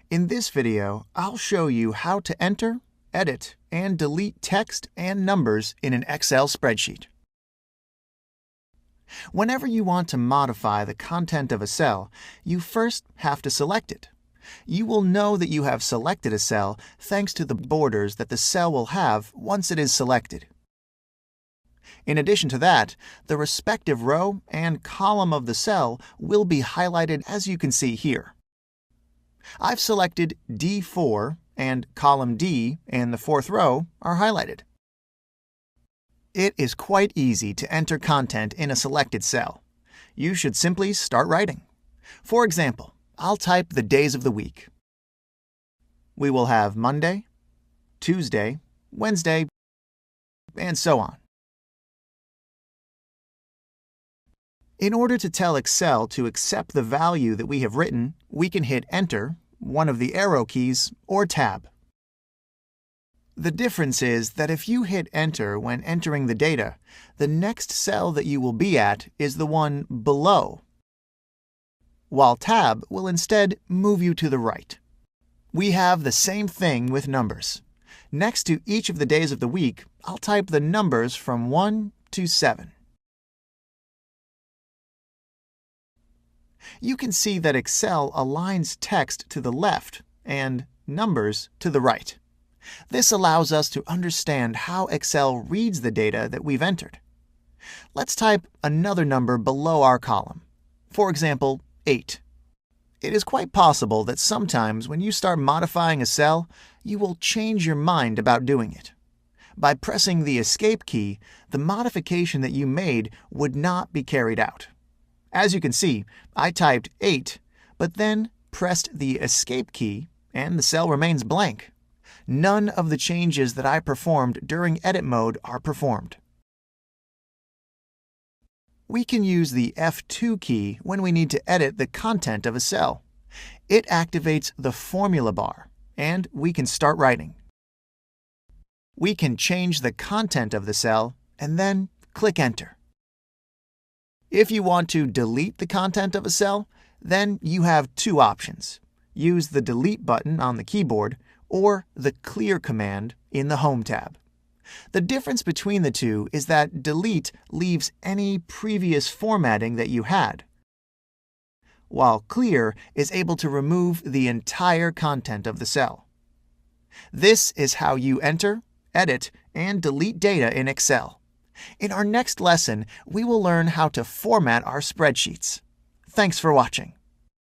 In this video, I'll show you how to enter, edit, and delete text and numbers in an Excel spreadsheet. Whenever you want to modify the content of a cell, you first have to select it. You will know that you have selected a cell thanks to the borders that the cell will have once it is selected. In addition to that, the respective row and column of the cell will be highlighted as you can see here. I've selected D4 and column D and the fourth row are highlighted. It is quite easy to enter content in a selected cell. You should simply start writing. For example, I'll type the days of the week. We will have Monday, Tuesday, Wednesday, and so on. In order to tell Excel to accept the value that we have written, we can hit Enter, one of the arrow keys, or Tab. The difference is that if you hit Enter when entering the data, the next cell that you will be at is the one below, while Tab will instead move you to the right. We have the same thing with numbers. Next to each of the days of the week, I'll type the numbers from 1 to 7. You can see that Excel aligns text to the left and numbers to the right. This allows us to understand how Excel reads the data that we've entered. Let's type another number below our column. For example, 8. It is quite possible that sometimes when you start modifying a cell, you will change your mind about doing it. By pressing the Escape key, the modification that you made would not be carried out. As you can see, I typed 8, but then pressed the Escape key and the cell remains blank. None of the changes that I performed during edit mode are performed. We can use the F2 key when we need to edit the content of a cell. It activates the formula bar, and we can start writing. We can change the content of the cell and then click Enter. If you want to delete the content of a cell, then you have two options. Use the Delete button on the keyboard or the Clear command in the Home tab. The difference between the two is that Delete leaves any previous formatting that you had, while Clear is able to remove the entire content of the cell. This is how you enter, edit, and delete data in Excel. In our next lesson, we will learn how to format our spreadsheets. Thanks for watching.